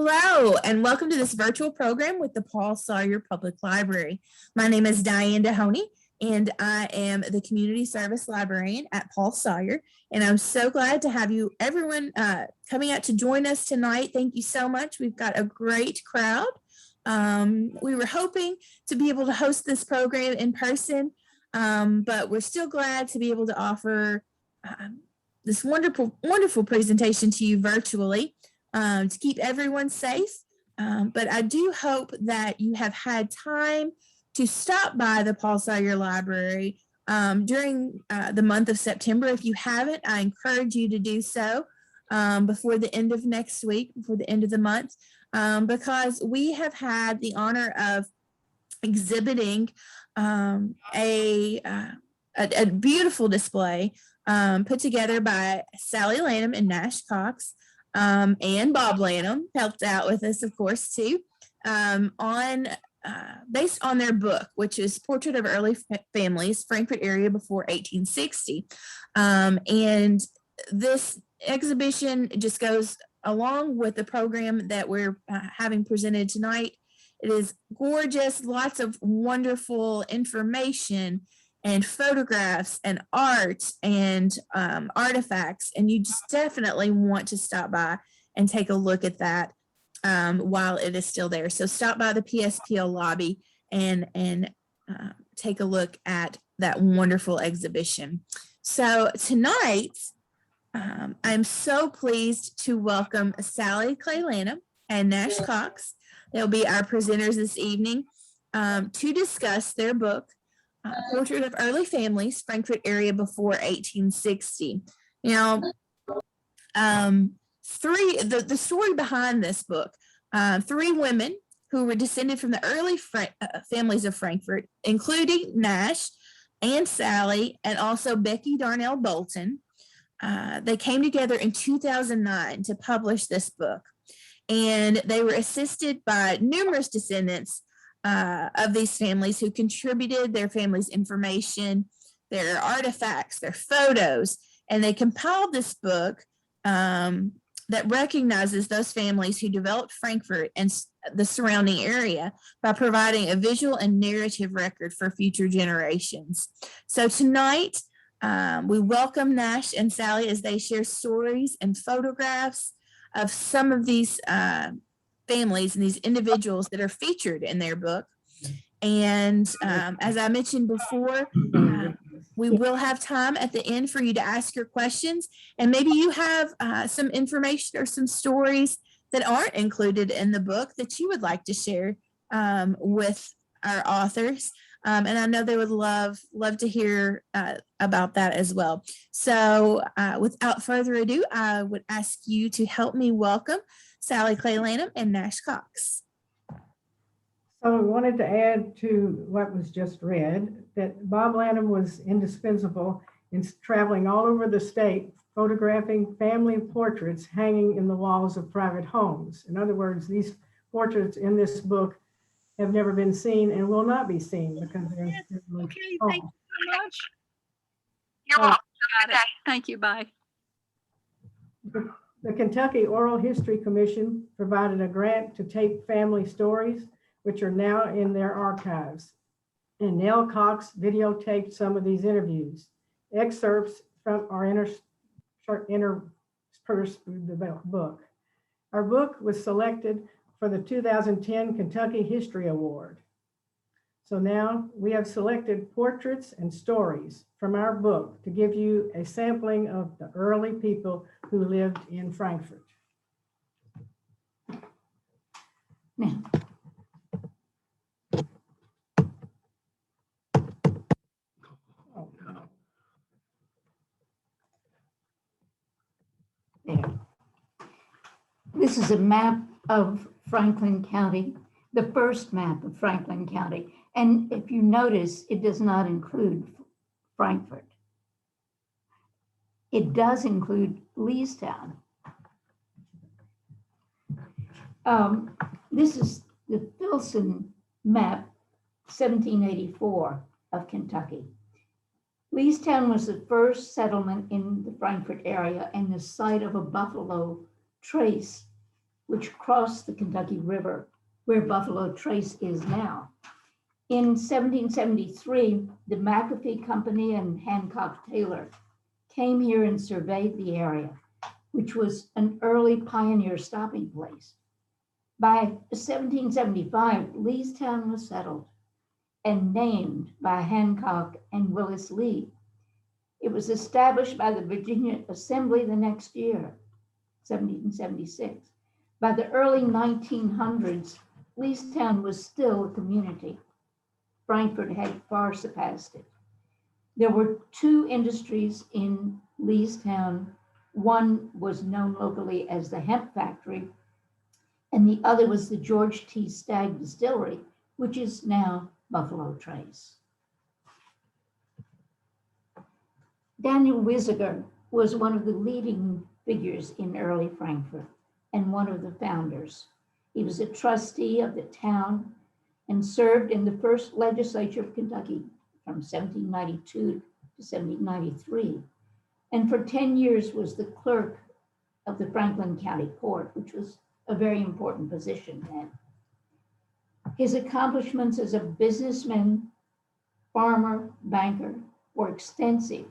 Hello, and welcome to this virtual program with the Paul Sawyer Public Library. My name is Diane Dehoney, and I am the Community Service Librarian at Paul Sawyer. And I'm so glad to have you, everyone, coming out to join us tonight. Thank you so much. We've got a great crowd. We were hoping to be able to host this program in person, but we're still glad to be able to offer this wonderful presentation to you virtually. To keep everyone safe. But I do hope that you have had time to stop by the Paul Sawyer Library during the month of September. If you haven't, I encourage you to do so before the end of next week, before the end of the month, because we have had the honor of exhibiting a beautiful display put together by Sallie Lanham and Nash Cox. And Bob Lanham helped out with us, of course, too, based on their book, which is Portrait of Early Families, Frankfort Area Before 1860. And this exhibition just goes along with the program that we're having presented tonight. It is gorgeous, lots of wonderful information and photographs and art and artifacts, and you just definitely want to stop by and take a look at that while it is still there. So stop by the PSPL lobby and take a look at that wonderful exhibition. So tonight, I'm so pleased to welcome Sallie Clay Lanham and Nash Cox. They'll be our presenters this evening to discuss their book, Portrait of Early Families, Frankfort Area Before 1860. Now, the story behind this book, three women who were descended from the early families of Frankfort, including Nash and Sallie, and also Becky Darnell Bolton. They came together in 2009 to publish this book, and they were assisted by numerous descendants of these families who contributed their family's information, their artifacts, their photos, and they compiled this book that recognizes those families who developed Frankfort and the surrounding area by providing a visual and narrative record for future generations. So tonight, we welcome Nash and Sallie as they share stories and photographs of some of these families and these individuals that are featured in their book. And as I mentioned before, we will have time at the end for you to ask your questions. And maybe you have some information or some stories that aren't included in the book that you would like to share with our authors. And I know they would love to hear about that as well. So without further ado, I would ask you to help me welcome Sallie Clay Lanham and Nash Cox. So we wanted to add to what was just read that Bob Lanham was indispensable in traveling all over the state, photographing family portraits hanging in the walls of private homes. In other words, these portraits in this book have never been seen and will not be seen because they're okay. Thank you so much. You're welcome. Got it. Thank you. Bye. The Kentucky Oral History Commission provided a grant to tape family stories, which are now in their archives. And Nell Cox videotaped some of these interviews. Excerpts from are interspersed through the book. Our book was selected for the 2010 Kentucky History Award. So now we have selected portraits and stories from our book to give you a sampling of the early people who lived in Frankfort. Now, there. This is a map of Franklin County, the first map of Franklin County. And if you notice, it does not include Frankfort. It does include Leestown. This is the Filson map, 1784 of Kentucky. Leestown was the first settlement in the Frankfort area and the site of a buffalo trace which crossed the Kentucky River, where Buffalo Trace is now. In 1773, the McAfee Company and Hancock Taylor came here and surveyed the area, which was an early pioneer stopping place. By 1775, Leestown was settled and named by Hancock and Willis Lee. It was established by the Virginia Assembly the next year, 1776. By the early 1900s, Leestown was still a community. Frankfort had far surpassed it. There were two industries in Leestown. One was known locally as the hemp factory, and the other was the George T. Stagg Distillery, which is now Buffalo Trace. Daniel Whizziger was one of the leading figures in early Frankfort and one of the founders. He was a trustee of the town and served in the first legislature of Kentucky from 1792 to 1793. And for 10 years was the clerk of the Franklin County Court, which was a very important position then. His accomplishments as a businessman, farmer, banker were extensive,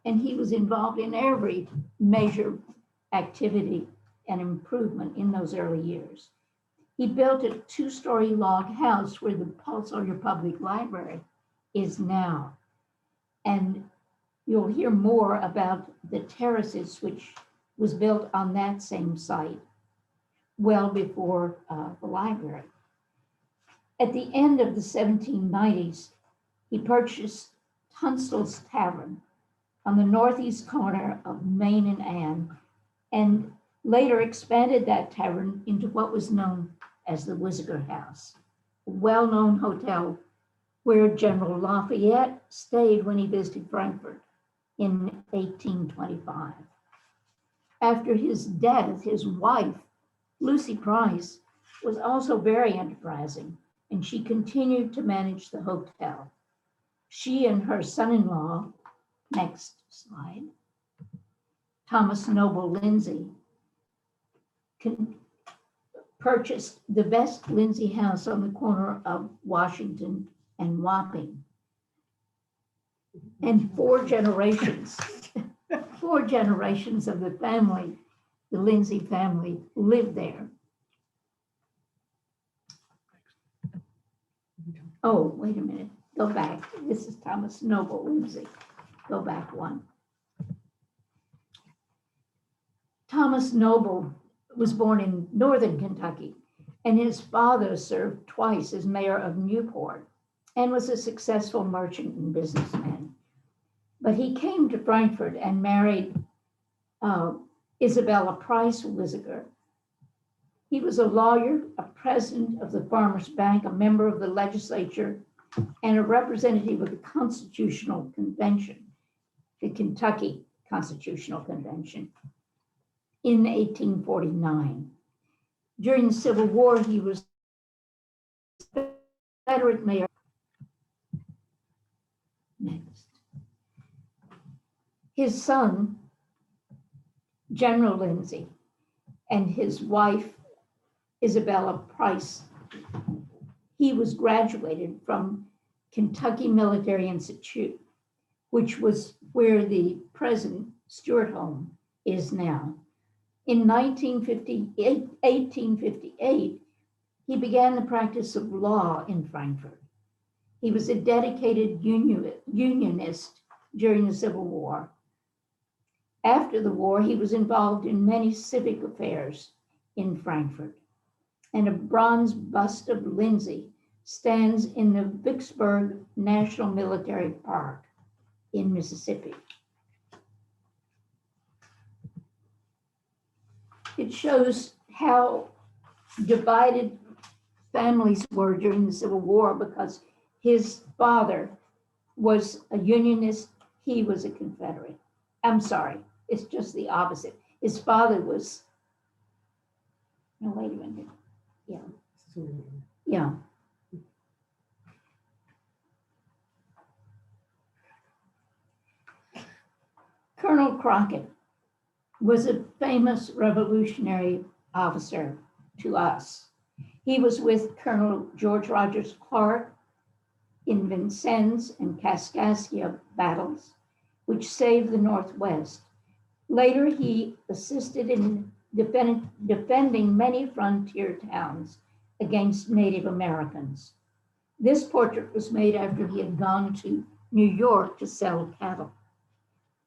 and he was involved in every major activity and improvement in those early years. He built a two-story log house where the Paul Sawyer Public Library is now. And you'll hear more about the terraces, which was built on that same site well before the library. At the end of the 1790s, he purchased Tunstall's Tavern on the northeast corner of Main and Ann, and later expanded that tavern into what was known as the Whizziger House, a well-known hotel where General Lafayette stayed when he visited Frankfort in 1825. After his death, his wife, Lucy Price, was also very enterprising, and she continued to manage the hotel. She and her son-in-law, next slide, Thomas Noble Lindsay, purchased the best Lindsay house on the corner of Washington and Wapping. And four generations of the family, the Lindsay family, lived there. Oh, wait a minute, go back. This is Thomas Noble Lindsay. Go back one. Thomas Noble was born in northern Kentucky, and his father served twice as mayor of Newport and was a successful merchant and businessman. But he came to Frankfort and married Isabella Price Whizziger. He was a lawyer, a president of the Farmers Bank, a member of the legislature, and a representative of the Constitutional Convention, the Kentucky Constitutional Convention, in 1849. During the Civil War, he was Confederate mayor. Next. His son, General Lindsay, and his wife, Isabella Price, he was graduated from Kentucky Military Institute, which was where the present Stewart home is now. In 1858, he began the practice of law in Frankfort. He was a dedicated unionist during the Civil War. After the war, he was involved in many civic affairs in Frankfort, and a bronze bust of Lindsay stands in the Vicksburg National Military Park in Mississippi. It shows how divided families were during the Civil War, because his father was a Unionist, he was a Confederate. I'm sorry, it's just the opposite. His father was, no, wait a minute. Yeah. Colonel Crocker was a famous revolutionary officer to us. He was with Colonel George Rogers Clark in Vincennes and Kaskaskia battles, which saved the Northwest. Later, he assisted in defending many frontier towns against Native Americans. This portrait was made after he had gone to New York to sell cattle.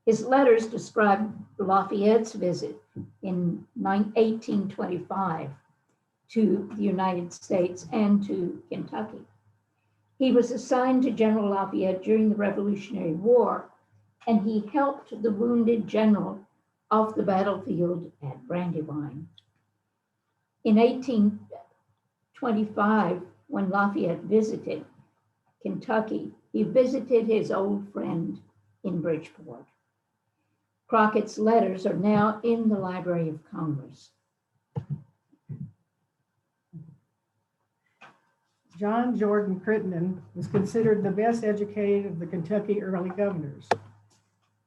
His letters describe Lafayette's visit in 1825 to the United States and to Kentucky. He was assigned to General Lafayette during the Revolutionary War, and he helped the wounded general off the battlefield at Brandywine. In 1825, when Lafayette visited Kentucky, he visited his old friend in Bridgeport. Crockett's letters are now in the Library of Congress. John Jordan Crittenden was considered the best educated of the Kentucky early governors.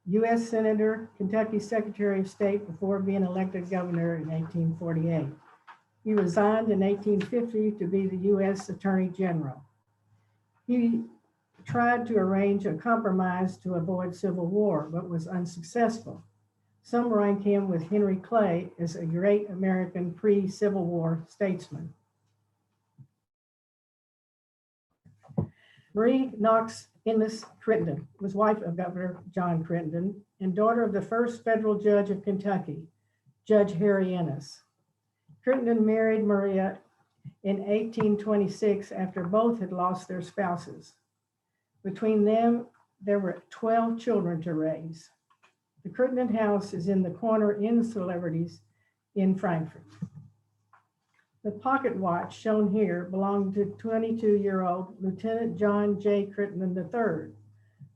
U.S. Senator, Kentucky Secretary of State before being elected governor in 1848. He resigned in 1850 to be the U.S. Attorney General. He tried to arrange a compromise to avoid civil war, but was unsuccessful. Some rank him with Henry Clay as a great American pre-Civil War statesman. Marie Knox Innes Crittenden was wife of Governor John Crittenden and daughter of the first federal judge of Kentucky, Judge Harry Innes. Crittenden married Maria in 1826 after both had lost their spouses. Between them, there were 12 children to raise. The Crittenden house is in the corner Inn Celebrities in Frankfort. The pocket watch shown here belonged to 22-year-old Lieutenant John J. Crittenden III,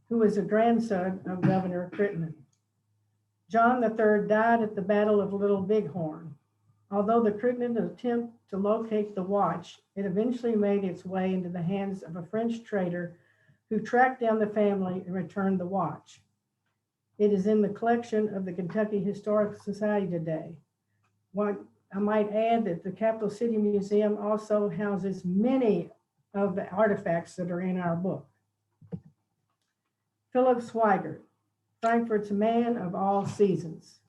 who was a grandson of Governor Crittenden. John III died at the Battle of Little Bighorn. Although the Crittenden attempt to locate the watch, it eventually made its way into the hands of a French trader who tracked down the family and returned the watch. It is in the collection of the Kentucky Historical Society today. I might add that the Capital City Museum also houses many of the artifacts that are in our book. Philip Swigert, Frankfort's man of all seasons.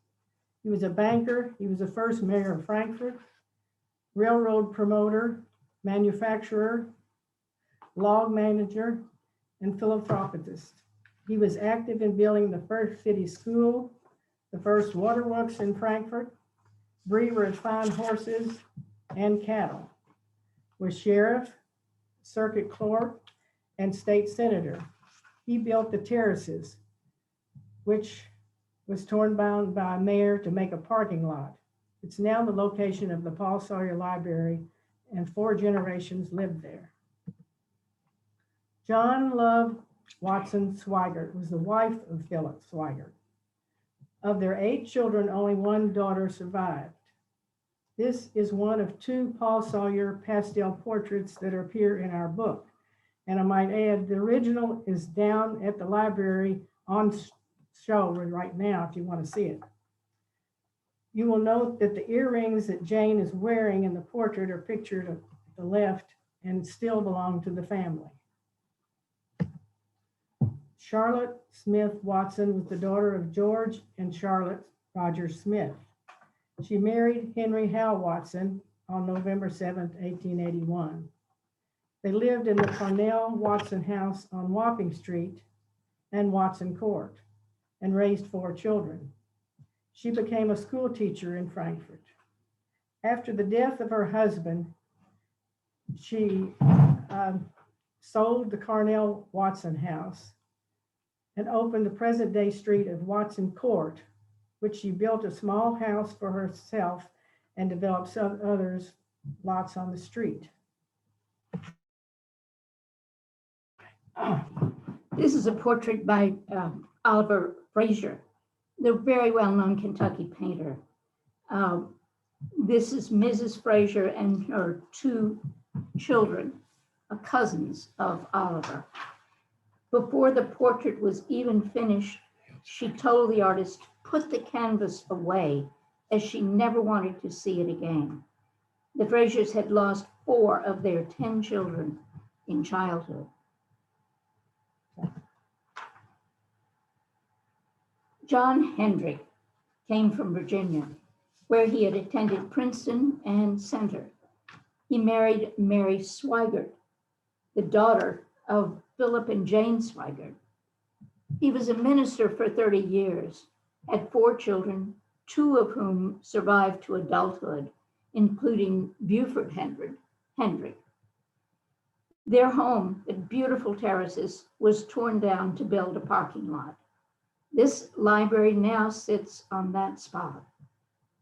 He was a banker. He was the first mayor of Frankfort, railroad promoter, manufacturer, log manager, and philanthropist. He was active in building the first city school, the first waterworks in Frankfort, breeder of fine horses and cattle, was sheriff, circuit clerk, and state senator. He built the terraces, which was torn down by a mayor to make a parking lot. It's now the location of the Paul Sawyer Library, and 4 generations lived there. John Love Watson Swigert was the wife of Philip Swigert. Of their 8 children, only 1 daughter survived. This is one of 2 Paul Sawyer pastel portraits that appear in our book. And I might add, the original is down at the library on show right now if you want to see it. You will note that the earrings that Jane is wearing in the portrait are pictured at the left and still belong to the family. Charlotte Smith Watson was the daughter of George and Charlotte Rogers Smith. She married Henry Howe Watson on November 7th, 1881. They lived in the Cornell Watson House on Wapping Street and Watson Court and raised 4 children. She became a school teacher in Frankfort. After the death of her husband, she sold the Cornell Watson House and opened the present-day street of Watson Court, which she built a small house for herself and developed some others lots on the street. This is a portrait by Oliver Frazier, the very well-known Kentucky painter. This is Mrs. Frazier and her 2 children, cousins of Oliver. Before the portrait was even finished, she told the artist to put the canvas away as she never wanted to see it again. The Fraziers had lost 4 of their 10 children in childhood. John Hendry came from Virginia, where he had attended Princeton and Center. He married Mary Swigert, the daughter of Philip and Jane Swigert. He was a minister for 30 years, had 4 children, 2 of whom survived to adulthood, including Buford Hendry. Their home, the beautiful terraces, was torn down to build a parking lot. This library now sits on that spot.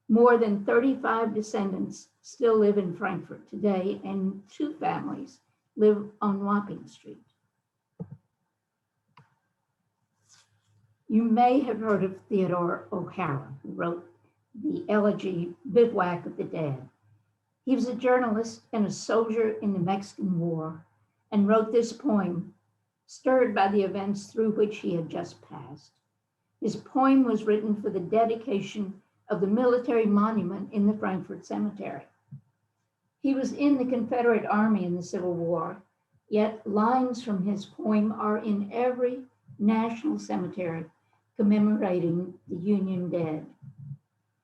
More than 35 descendants still live in Frankfort today, and 2 families live on Wapping Street. You may have heard of Theodore Ohara, who wrote the elegy Bivouac of the Dead. He was a journalist and a soldier in the Mexican War and wrote this poem, stirred by the events through which he had just passed. His poem was written for the dedication of the military monument in the Frankfort Cemetery. He was in the Confederate Army in the Civil War, yet lines from his poem are in every national cemetery commemorating the Union dead.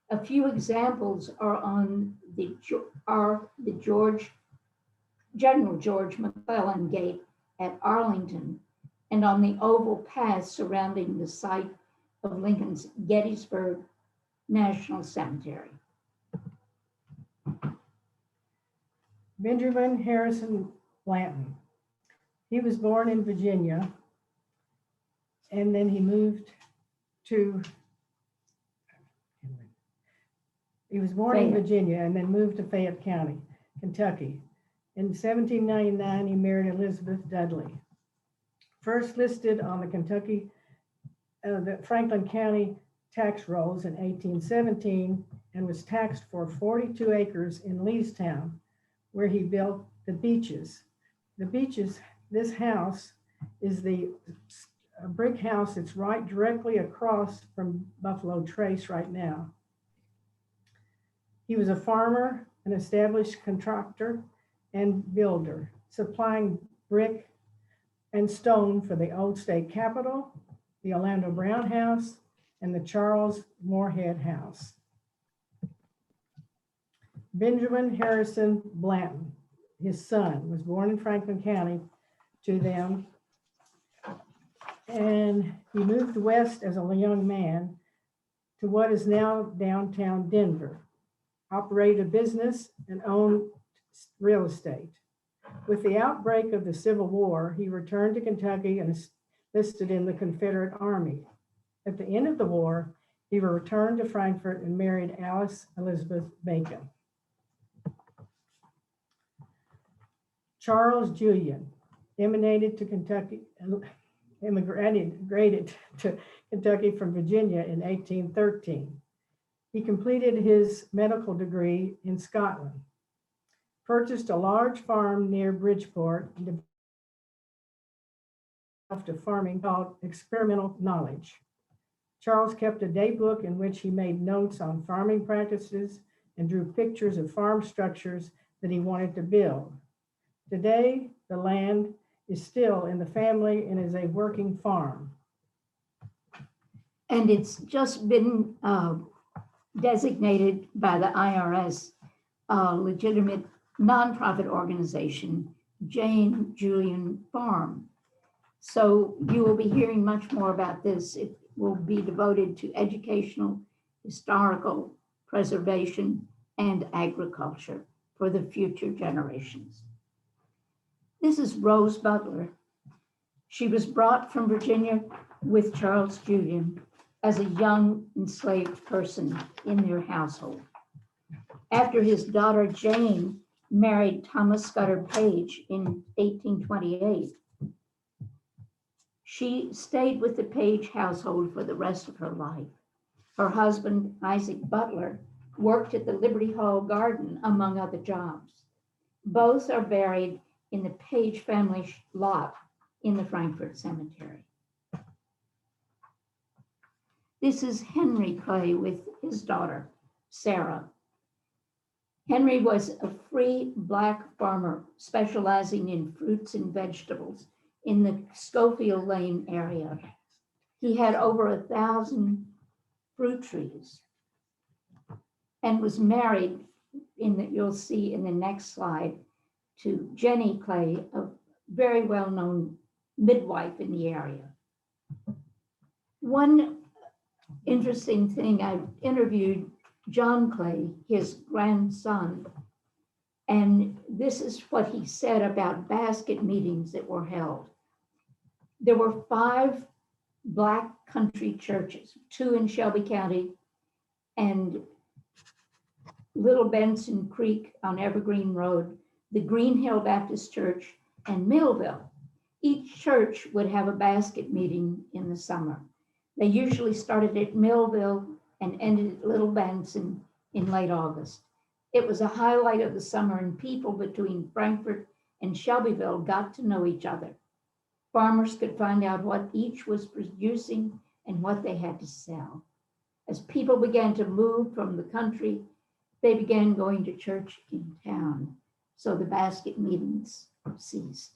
A few examples are on the General George McClellan Gate at Arlington and on the oval path surrounding the site of Lincoln's Gettysburg National Cemetery. Benjamin Harrison Blanton. He was born in Virginia, and then he moved to, he was born in Virginia and then moved to Fayette County, Kentucky. In 1799, he married Elizabeth Dudley. First listed on the Franklin County tax rolls in 1817 and was taxed for 42 acres in Leestown, where he built the Beeches. The Beeches, this house is a brick house. It's right directly across from Buffalo Trace right now. He was a farmer, an established contractor and builder, supplying brick and stone for the old state capitol, the Orlando Brown House, and the Charles Moorhead House. Benjamin Harrison Blanton, his son, was born in Franklin County to them, and he moved west as a young man to what is now downtown Denver, operated a business and owned real estate. With the outbreak of the Civil War, he returned to Kentucky and enlisted in the Confederate Army. At the end of the war, he returned to Frankfort and married Alice Elizabeth Bacon. Charles Julian immigrated to Kentucky from Virginia in 1813. He completed his medical degree in Scotland, purchased a large farm near Bridgeport, and developed a farming called Experimental Knowledge. Charles kept a day book in which he made notes on farming practices and drew pictures of farm structures that he wanted to build. Today, the land is still in the family and is a working farm. And it's just been designated by the IRS a legitimate nonprofit organization, Jane Julian Farm. So you will be hearing much more about this. It will be devoted to educational, historical, preservation, and agriculture for the future generations. This is Rose Butler. She was brought from Virginia with Charles Julian as a young enslaved person in their household. After his daughter Jane married Thomas Scudder Page in 1828, she stayed with the Page household for the rest of her life. Her husband, Isaac Butler, worked at the Liberty Hall Garden, among other jobs. Both are buried in the Page family lot in the Frankfort Cemetery. This is Henry Clay with his daughter, Sarah. Henry was a free Black farmer specializing in fruits and vegetables in the Schofield Lane area. He had over 1,000 fruit trees and was married, you'll see in the next slide, to Jenny Clay, a very well-known midwife in the area. One interesting thing, I interviewed John Clay, his grandson, and this is what he said about basket meetings that were held. There were 5 Black country churches, 2 in Shelby County and Little Benson Creek on Evergreen Road, the Green Hill Baptist Church, and Millville. Each church would have a basket meeting in the summer. They usually started at Millville and ended at Little Benson in late August. It was a highlight of the summer, and people between Frankfort and Shelbyville got to know each other. Farmers could find out what each was producing and what they had to sell. As people began to move from the country, they began going to church in town, so the basket meetings ceased.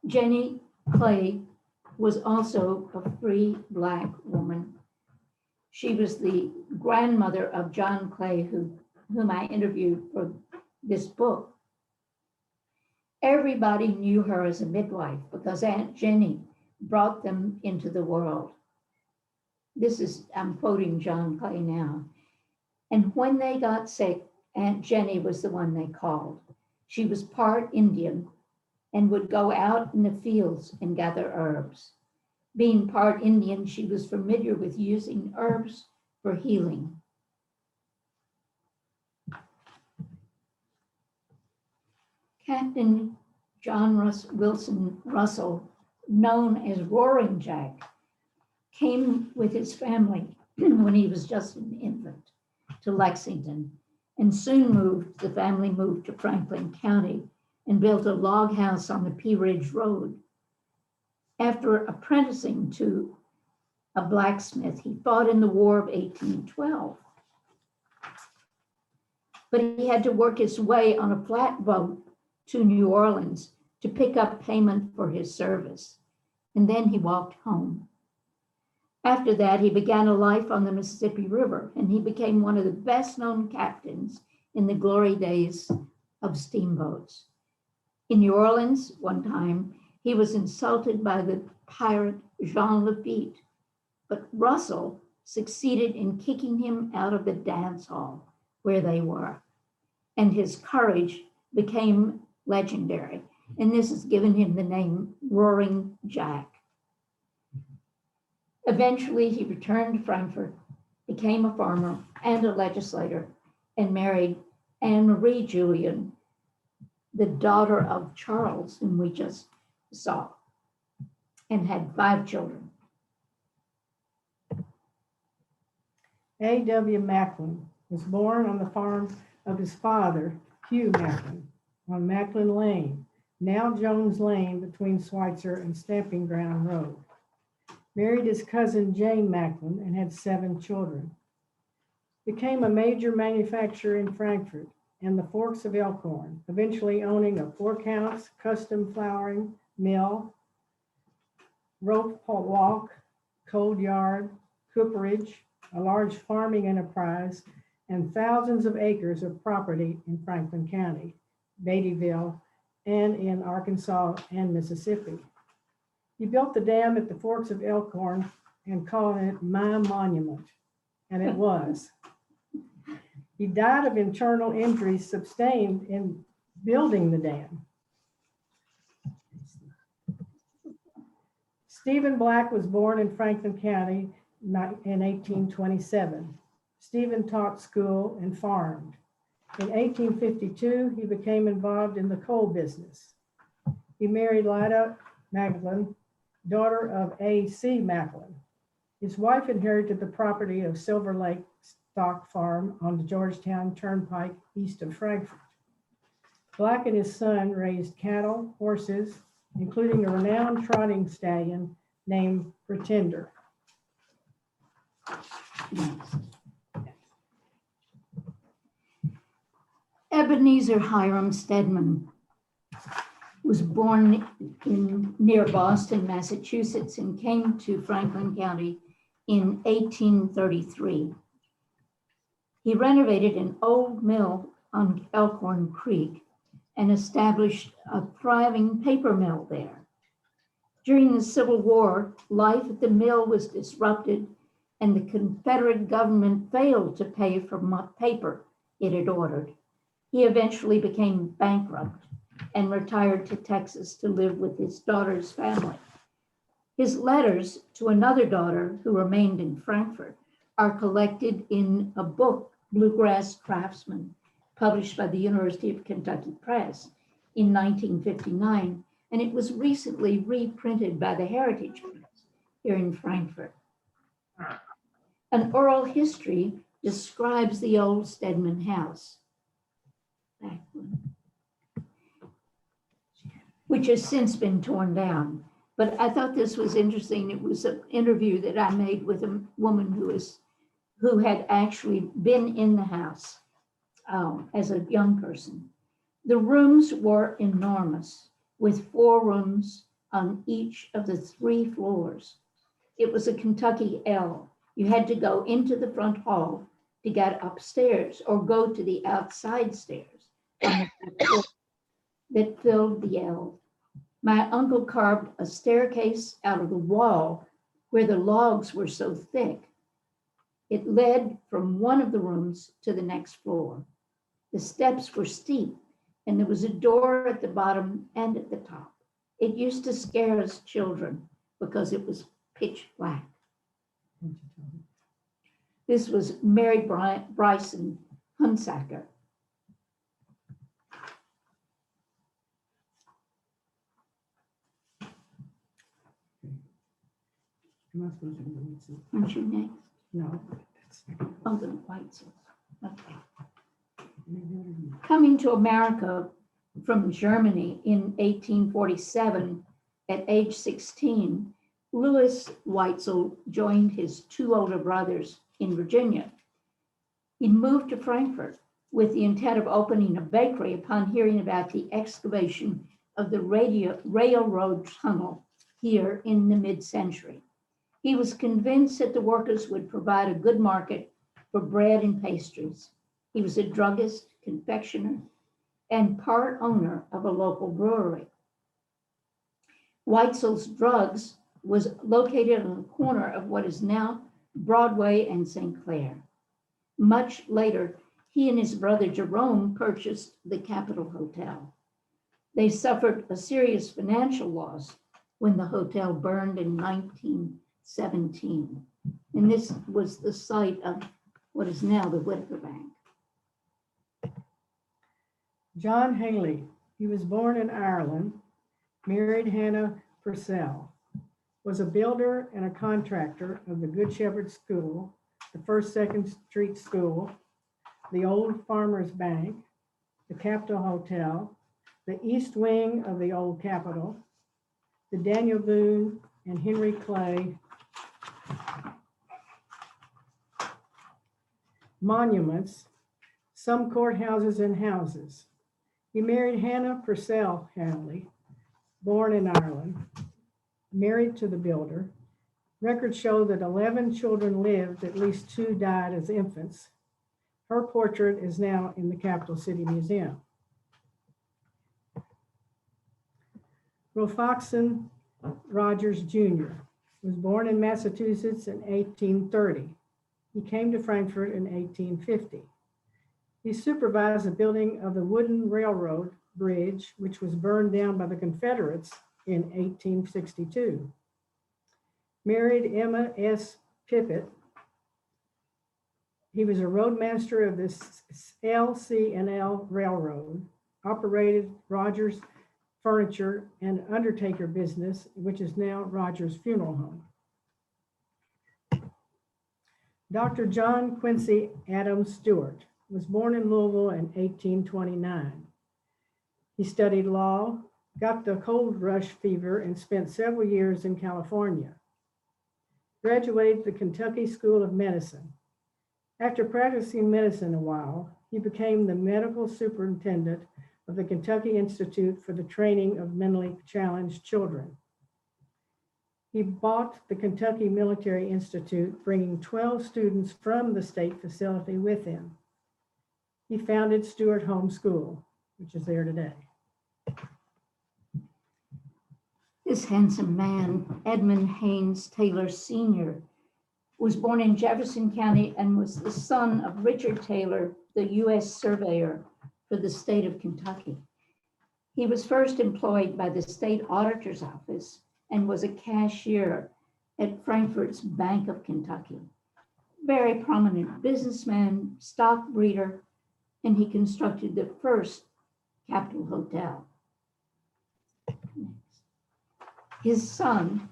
Jenny Clay was also a free Black woman. She was the grandmother of John Clay, whom I interviewed for this book. Everybody knew her as a midwife because Aunt Jenny brought them into the world. I'm quoting John Clay now. And when they got sick, Aunt Jenny was the one they called. She was part Indian and would go out in the fields and gather herbs. Being part Indian, she was familiar with using herbs for healing. Captain John Wilson Russell, known as Roaring Jack, came with his family when he was just an infant to Lexington, and soon the family moved to Franklin County and built a log house on the Pea Ridge Road. After apprenticing to a blacksmith, he fought in the War of 1812. But he had to work his way on a flatboat to New Orleans to pick up payment for his service, and then he walked home. After that, he began a life on the Mississippi River, and he became one of the best-known captains in the glory days of steamboats. In New Orleans, one time, he was insulted by the pirate Jean Lafitte, but Russell succeeded in kicking him out of the dance hall where they were, and his courage became legendary, and this has given him the name Roaring Jack. Eventually, he returned to Frankfort, became a farmer and a legislator, and married Anne Marie Julian, the daughter of Charles, whom we just saw, and had 5 children. A.W. Macklin was born on the farm of his father, Hugh Macklin, on Macklin Lane, now Jones Lane between Schweitzer and Stamping Ground Road. Married his cousin Jane Macklin and had 7 children. Became a major manufacturer in Frankfort and the Forks of Elkhorn, eventually owning a 4-ounce custom flouring mill, rope walk, cold yard, cooperage, a large farming enterprise, and thousands of acres of property in Franklin County, Beattyville, and in Arkansas and Mississippi. He built the dam at the Forks of Elkhorn and called it My Monument, and it was. He died of internal injuries sustained in building the dam. Stephen Black was born in Franklin County in 1827. Stephen taught school and farmed. In 1852, he became involved in the coal business. He married Lida Macklin, daughter of A.C. Macklin. His wife inherited the property of Silver Lake Stock Farm on the Georgetown Turnpike east of Frankfort. Black and his son raised cattle, horses, including a renowned trotting stallion named Pretender. Next. Ebenezer Hiram Steadman was born near Boston, Massachusetts, and came to Franklin County in 1833. He renovated an old mill on Elkhorn Creek and established a thriving paper mill there. During the Civil War, life at the mill was disrupted, and the Confederate government failed to pay for paper it had ordered. He eventually became bankrupt and retired to Texas to live with his daughter's family. His letters to another daughter who remained in Frankfort are collected in a book, Bluegrass Craftsman, published by the University of Kentucky Press in 1959, and it was recently reprinted by the Heritage Press here in Frankfort. An oral history describes the old Steadman house, which has since been torn down. But I thought this was interesting. It was an interview that I made with a woman who had actually been in the house as a young person. The rooms were enormous, with 4 rooms on each of the 3 floors. It was a Kentucky L. You had to go into the front hall to get upstairs or go to the outside stairs on the floor that filled the L. My uncle carved a staircase out of the wall where the logs were so thick. It led from one of the rooms to the next floor. The steps were steep, and there was a door at the bottom and at the top. It used to scare us children because it was pitch black. This was Mary Bryson Hunsaker. Am I supposed to read it? Aren't you next? No. Oh, the Weitzel. Okay. Coming to America from Germany in 1847, at age 16, Louis Weitzel joined his 2 older brothers in Virginia. He moved to Frankfort with the intent of opening a bakery upon hearing about the excavation of the railroad tunnel here in the mid-century. He was convinced that the workers would provide a good market for bread and pastries. He was a druggist, confectioner, and part owner of a local brewery. Weitzel's Drugs was located on the corner of what is now Broadway and St. Clair. Much later, he and his brother Jerome purchased the Capitol Hotel. They suffered a serious financial loss when the hotel burned in 1917. And this was the site of what is now the Whitaker Bank. John Haley, he was born in Ireland, married Hannah Purcell, was a builder and a contractor of the Good Shepherd School, the First Second Street School, the Old Farmers Bank, the Capitol Hotel, the East Wing of the Old Capitol, the Daniel Boone and Henry Clay monuments, some courthouses and houses. He married Hannah Purcell Hanley, born in Ireland, married to the builder. Records show that 11 children lived, at least 2 died as infants. Her portrait is now in the Capital City Museum. Rolfoxen Rogers Jr. was born in Massachusetts in 1830. He came to Frankfort in 1850. He supervised the building of the wooden railroad bridge, which was burned down by the Confederates in 1862. Married Emma S. Pippett. He was a roadmaster of the LC&L Railroad, operated Rogers Furniture and Undertaker business, which is now Rogers Funeral Home. Dr. John Quincy Adams Stewart was born in Louisville in 1829. He studied law, got the cold rush fever, and spent several years in California. graduated the Kentucky School of Medicine. After practicing medicine a while, he became the medical superintendent of the Kentucky Institute for the Training of Mentally Challenged Children. He bought the Kentucky Military Institute, bringing 12 students from the state facility with him. He founded Stewart Home School, which is there today. This handsome man, Edmund Haynes Taylor Sr., was born in Jefferson County and was the son of Richard Taylor, the U.S. surveyor for the state of Kentucky. He was first employed by the state auditor's office and was a cashier at Frankfort's Bank of Kentucky. Very prominent businessman, stock breeder, and he constructed the first Capitol Hotel. His son,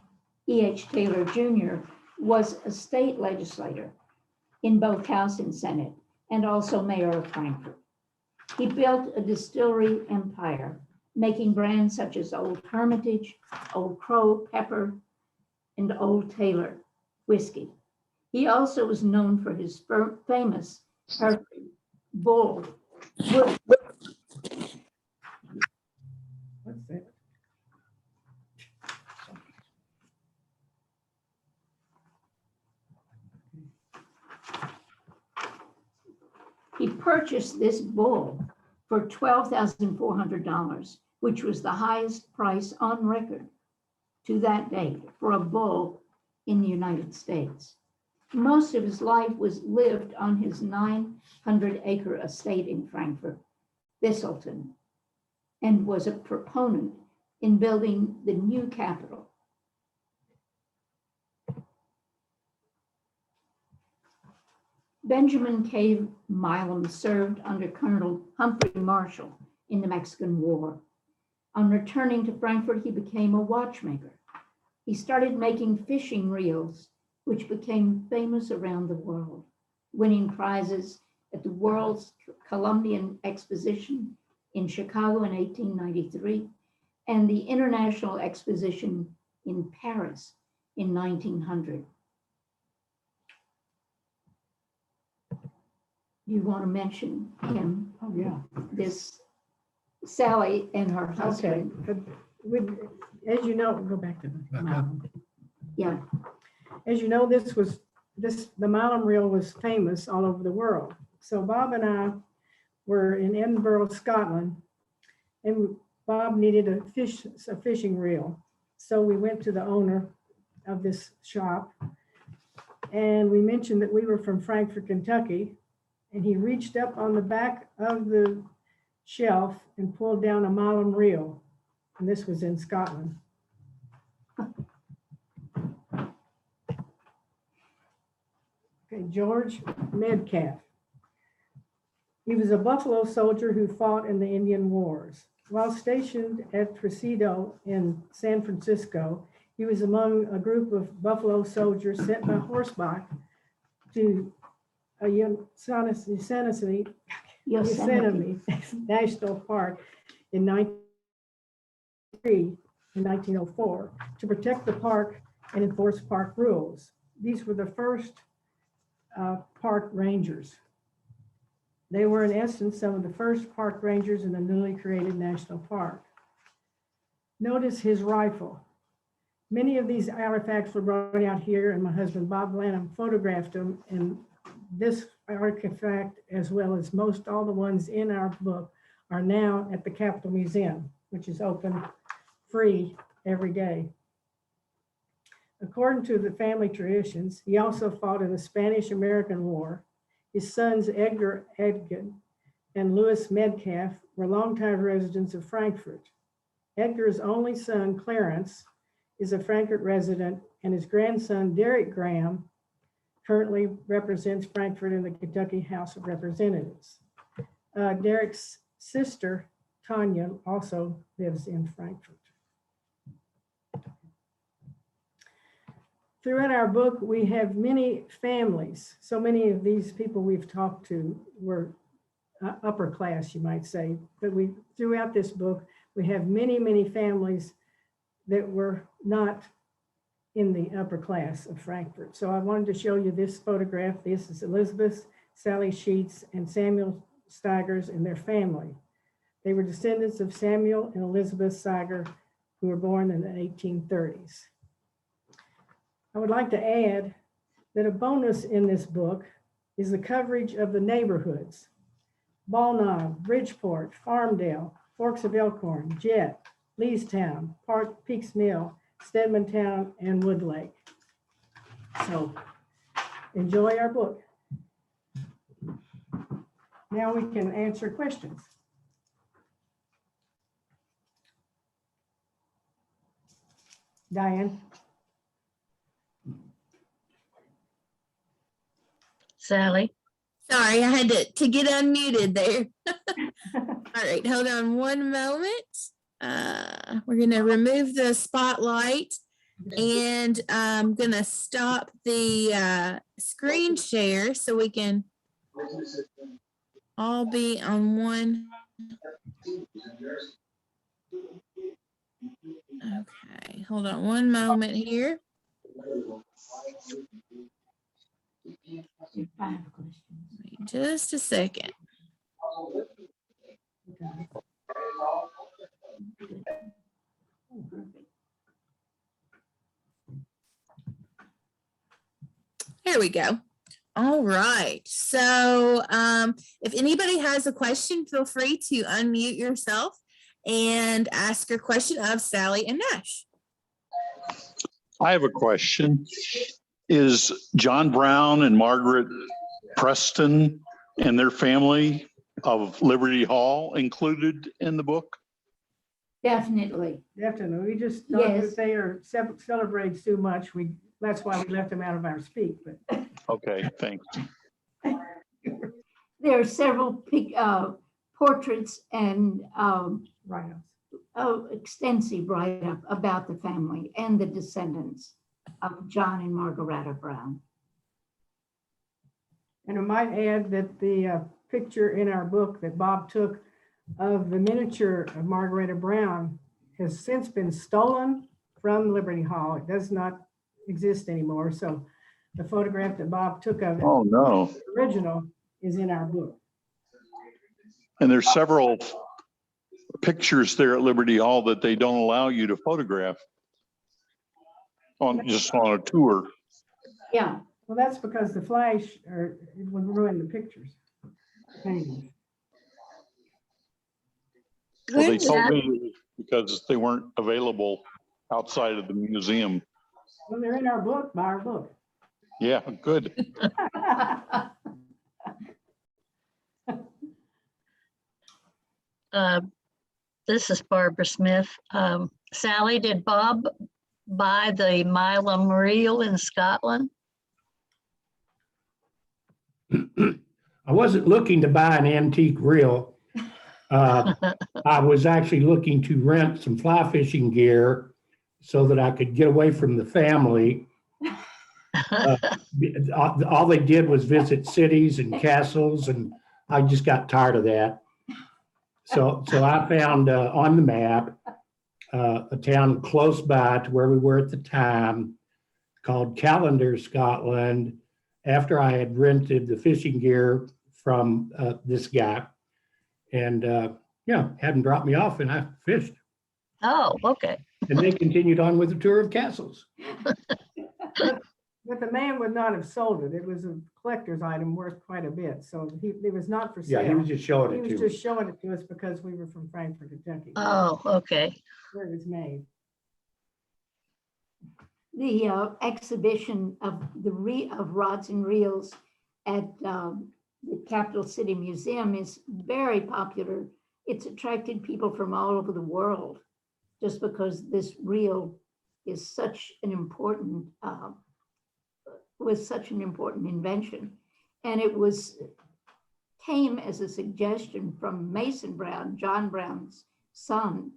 E.H. Taylor Jr., was a state legislator in both House and Senate, and also mayor of Frankfort. He built a distillery empire, making brands such as Old Hermitage, Old Crow Pepper, and Old Taylor whiskey. He also was known for his famous bull. What's that? He purchased this bull for $12,400, which was the highest price on record to that date for a bull in the United States. Most of his life was lived on his 900-acre estate in Frankfort, Thistleton, and was a proponent in building the new Capitol. Benjamin K. Milam served under Colonel Humphrey Marshall in the Mexican War. On returning to Frankfort, he became a watchmaker. He started making fishing reels, which became famous around the world, winning prizes at the World's Columbian Exposition in Chicago in 1893 and the International Exposition in Paris in 1900. You want to mention him? Oh, yeah. This Sallie and her husband. Okay. As you know, go back to the Milam. Yeah. As you know, the Milam reel was famous all over the world. So Bob and I were in Edinburgh, Scotland, and Bob needed a fishing reel. So we went to the owner of this shop, and we mentioned that we were from Frankfort, Kentucky, and he reached up on the back of the shelf and pulled down a Milam reel, and this was in Scotland. Okay, George Metcalf. He was a Buffalo soldier who fought in the Indian Wars. While stationed at Presidio in San Francisco, he was among a group of Buffalo soldiers sent by horseback to a Yosemite National Park in 1904 to protect the park and enforce park rules. These were the first park rangers. They were, in essence, some of the first park rangers in the newly created national park. Notice his rifle. Many of these artifacts were brought out here, and my husband, Bob Lanham, photographed them. And this artifact, as well as most all the ones in our book, are now at the Capitol Museum, which is open free every day. According to the family traditions, he also fought in the Spanish-American War. His sons, Edgar and Louis Metcalf, were longtime residents of Frankfort. Edgar's only son, Clarence, is a Frankfort resident, and his grandson, Derek Graham, currently represents Frankfort in the Kentucky House of Representatives. Derek's sister, Tanya, also lives in Frankfort. Throughout our book, we have many families. So many of these people we've talked to were upper class, you might say. But throughout this book, we have many, many families that were not in the upper class of Frankfort. So I wanted to show you this photograph. This is Elizabeth, Sally Sheets, and Samuel Steigers and their family. They were descendants of Samuel and Elizabeth Steiger, who were born in the 1830s. I would like to add that a bonus in this book is the coverage of the neighborhoods: Ball Knob, Bridgeport, Farmdale, Forks of Elkhorn, Jet, Leestown, Park Peaks Mill, Steadman Town, and Wood Lake. So enjoy our book. Now we can answer questions. Diane? Sallie? Sorry, I had to get unmuted there. All right, hold on one moment. We're going to remove the spotlight, and I'm going to stop the screen share so we can all be on one. Okay, hold on one moment here. Wait just a second. There we go. All right. So if anybody has a question, feel free to unmute yourself and ask your question of Sallie and Nash. I have a question. Is John Brown and Margaret Preston and their family of Liberty Hall included in the book? Definitely. Definitely. We just thought Yes. that they are celebrated too much. That's why we left them out of our speak. But Okay, thanks. There are several portraits and write-ups. extensive write-up about the family and the descendants of John and Margaretta Brown. And I might add that the picture in our book that Bob took of the miniature of Margaretta Brown has since been stolen from Liberty Hall. It does not exist anymore. So the photograph that Bob took of it, Oh, no. the original, is in our book. And there's several pictures there at Liberty Hall that they don't allow you to photograph just on a tour. Yeah. Well, that's because the flash would ruin the pictures. Paintings. Well, they told me it was because they weren't available outside of the museum. Well, they're in our book, by our book. Yeah, good. This is Barbara Smith. Sallie, did Bob buy the Milam reel in Scotland? I wasn't looking to buy an antique reel. I was actually looking to rent some fly fishing gear so that I could get away from the family. All they did was visit cities and castles, and I just got tired of that. So I found on the map a town close by to where we were at the time called Callander, Scotland, after I had rented the fishing gear from this guy. And had him drop me off and I fished. Oh, okay. And they continued on with the tour of castles. But the man would not have sold it. It was a collector's item worth quite a bit. So it was not for sale. Yeah, he was just showing He it was to just me. showing it to us because we were from Frankfort, Kentucky. Oh, okay. Where it was made. The exhibition of of rods and reels at the Capital City Museum is very popular. It's attracted people from all over the world just because this reel is such an important was such an important invention. And it came as a suggestion from Mason Brown, John Brown's son,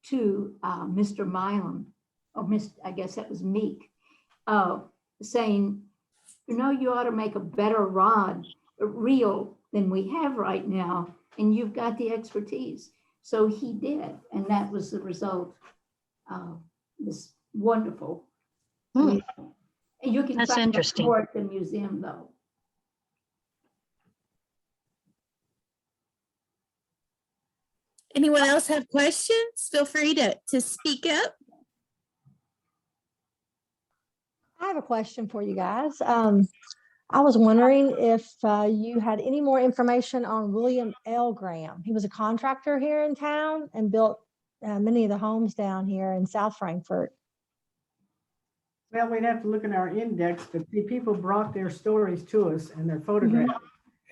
to Mr. Milam, or I guess that was Meek, saying, you ought to make a better reel than we have right now, and you've got the expertise. So he did, and that was the result of this wonderful Hmm, And you can That's find interesting. more at the museum, though. Anyone else have questions? Feel free to speak up. I have a question for you guys. I was wondering if you had any more information on William L. Graham. He was a contractor here in town and built many of the homes down here in South Frankfort. Well, we'd have to look in our index, but the people brought their stories to us and their photographs.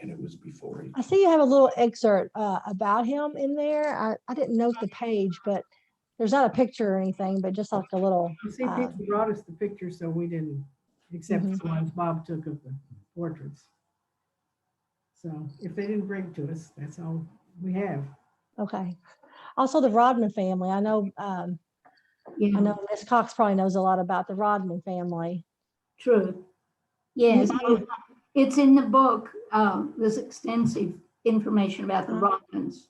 And it was before. I see you have a little excerpt about him in there. I didn't note the page, but there's not a picture or anything, but just like a little. You see, people brought us the pictures, so we didn't, except Mhm. the ones Bob took of the portraits. So if they didn't bring to us, that's all we have. Okay. Also, the Rodman family. I know Nash Cox probably knows a lot about the Rodman family. True. Yes, it's in the book. There's extensive information about the Rodmans.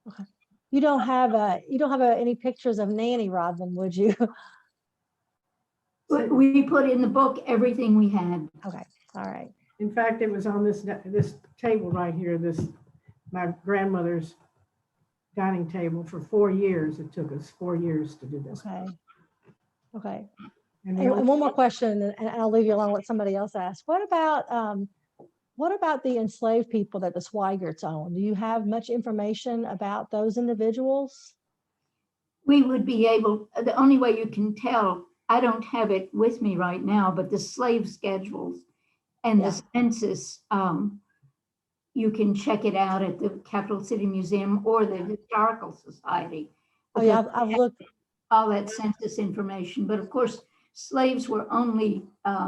Okay. You don't have any pictures of Nanny Rodman, would you? We put in the book everything we had. Okay. All right. In fact, it was on this table right here, my grandmother's dining table for 4 years. It took us 4 years to do this. Okay. Okay. And And one more question, and I'll leave you alone. Let somebody else ask. What about the enslaved people that the Schweigerts owned? Do you have much information about those individuals? We would be able, the only way you can tell, I don't have it with me right now, but the slave schedules and the census, you can check it out at the Capital City Museum or the Historical Society. Oh yeah, I've looked. All that census information, but of course, slaves were only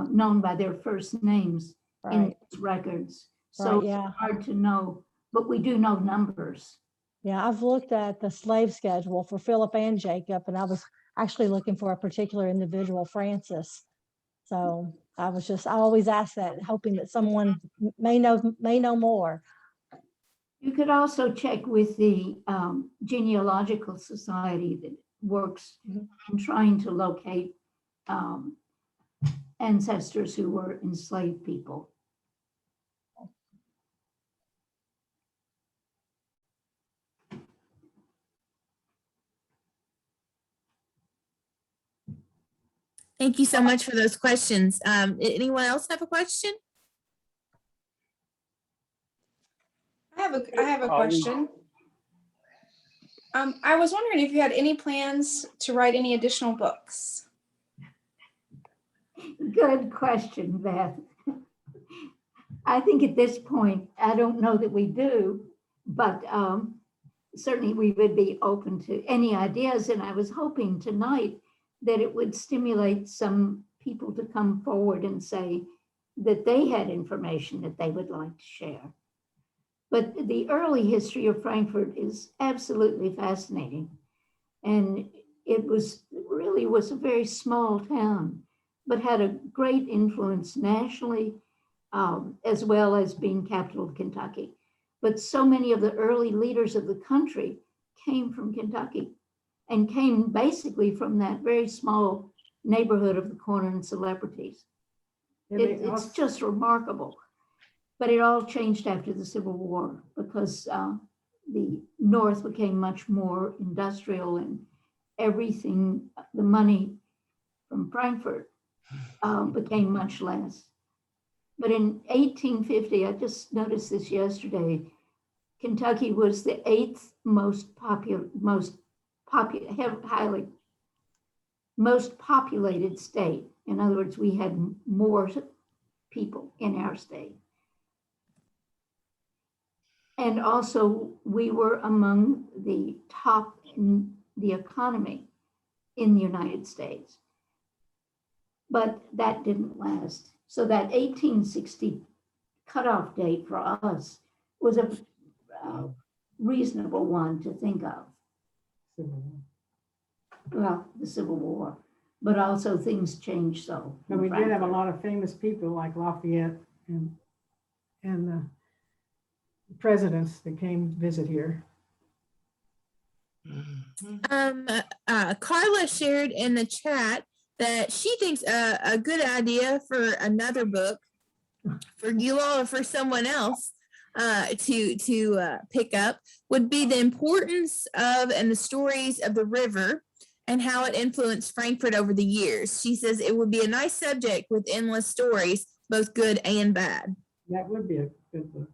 known by their first names in Right. those records. So Right, yeah. it's hard to know, but we do know numbers. Yeah, I've looked at the slave schedule for Philip and Jacob, and I was actually looking for a particular individual, Francis. So I always ask that, hoping that someone may know more. You could also check with the genealogical society that works in trying to locate ancestors who were enslaved people. Thank you so much for those questions. Anyone else have a question? I have a question. I was wondering if you had any plans to write any additional books. Good question, Beth. I think at this point, I don't know that we do, but certainly we would be open to any ideas. And I was hoping tonight that it would stimulate some people to come forward and say that they had information that they would like to share. But the early history of Frankfort is absolutely fascinating. And it really was a very small town, but had a great influence nationally, as well as being capital of Kentucky. But so many of the early leaders of the country came from Kentucky and came basically from that very small neighborhood of the corner and celebrities. It's just remarkable. But it all changed after the Civil War because the North became much more industrial and everything, the money from Frankfort became much less. But in 1850, I just noticed this yesterday, Kentucky was the 8th most populated state. In other words, we had more people in our state. And also we were among the top in the economy in the United States. But that didn't last. So that 1860 cutoff date for us was a reasonable one to think of. Well, the Civil War, but also things changed so. But we did have a lot of famous people like Lafayette and the presidents that came visit here. Carla shared in the chat that she thinks a good idea for another book for you all or for someone else to pick up would be the importance of and the stories of the river and how it influenced Frankfort over the years. She says it would be a nice subject with endless stories, both good and bad. That would be a good book.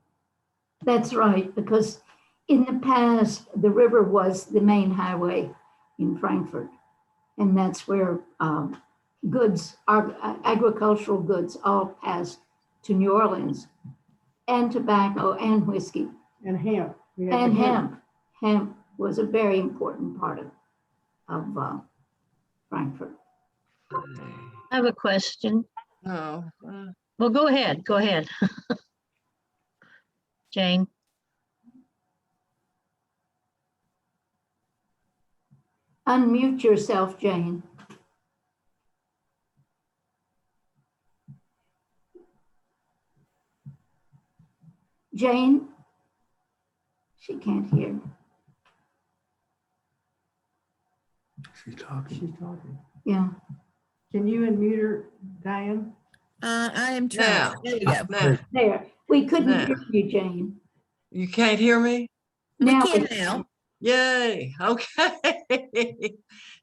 That's right, because in the past, the river was the main highway in Frankfort. And that's where goods, agricultural goods all passed to New Orleans, and tobacco and whiskey. And hemp. We had And the hemp. Hemp was a very important part of Frankfort. I have a question. Oh, Well, go ahead. Go ahead. Jane. Unmute yourself, Jane. Jane? She can't hear. She's talking. She's talking. Yeah. Can you unmute her, Diane? I am trying. Now. There you go. now, There. We couldn't Now. hear you, Jane. you can't hear me? We Now can now. Yay, okay.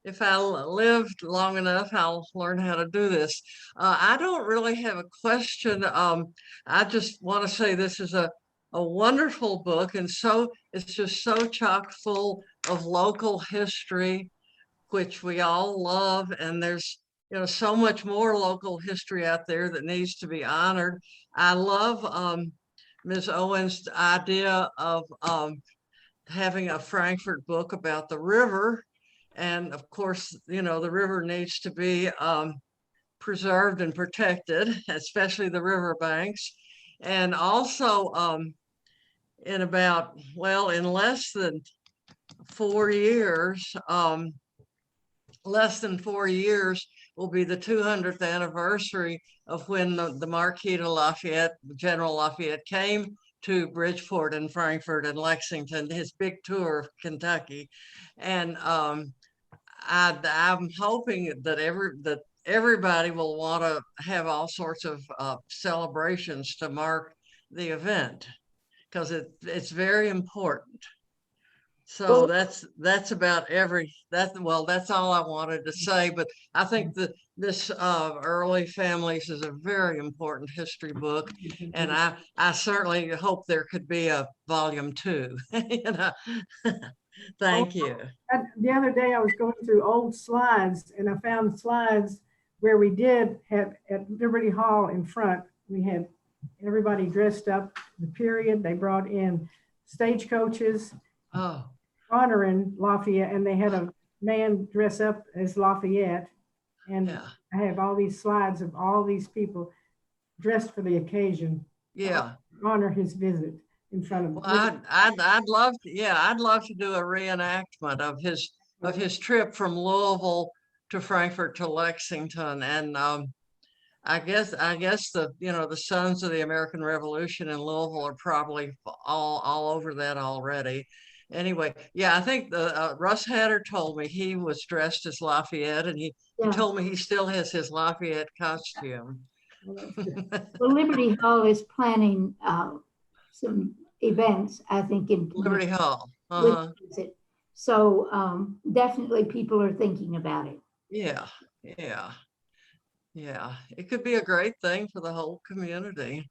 If I lived long enough, I'll learn how to do this. I don't really have a question. I just want to say this is a wonderful book, and so it's just so chock full of local history, which we all love, and there's so much more local history out there that needs to be honored. I love Ms. Owen's idea of having a Frankfort book about the river. And of course, the river needs to be preserved and protected, especially the river banks. And also in less than 4 years, will be the 200th anniversary of when the Marquis de Lafayette, General Lafayette, came to Bridgeport and Frankfort and Lexington, his big tour of Kentucky. And I'm hoping that everybody will want to have all sorts of celebrations to mark the event, because it's very important. So that's about that's all I wanted to say. But I think that this Early Families is a very important history book, and I certainly hope there could be a volume 2. Thank you. The other day I was going through old slides and I found slides where we did have at Liberty Hall in front, we had everybody dressed up, the period. They brought in stagecoaches honoring Lafayette, and they had a man dress up as Lafayette. And Yeah. I have all these slides of all these people dressed for the occasion. Yeah. Honor his visit in front of. Well, I'd love to do a reenactment of his trip from Louisville to Frankfort to Lexington, and I guess the sons of the American Revolution in Louisville are probably all over that already. Anyway, yeah, I think Russ Hatter told me he was dressed as Lafayette, and he told me he still has his Lafayette costume. Well, Liberty Hall is planning some events, I think, in Liberty Hall. with it. So definitely people are thinking about it. Yeah. It could be a great thing for the whole community.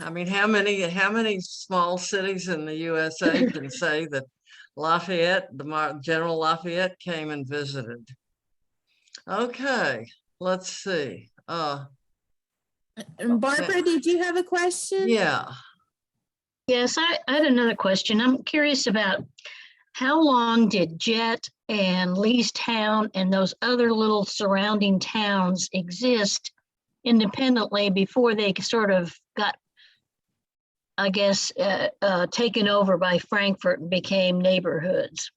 I mean, how many small cities in the USA can say that General Lafayette came and visited? Okay, let's see. And Barbara, did you have a question? Yeah. Yes, I had another question. I'm curious about how long did Jet and Leestown and those other little surrounding towns exist independently before they sort of got, I guess, taken over by Frankfort and became neighborhoods?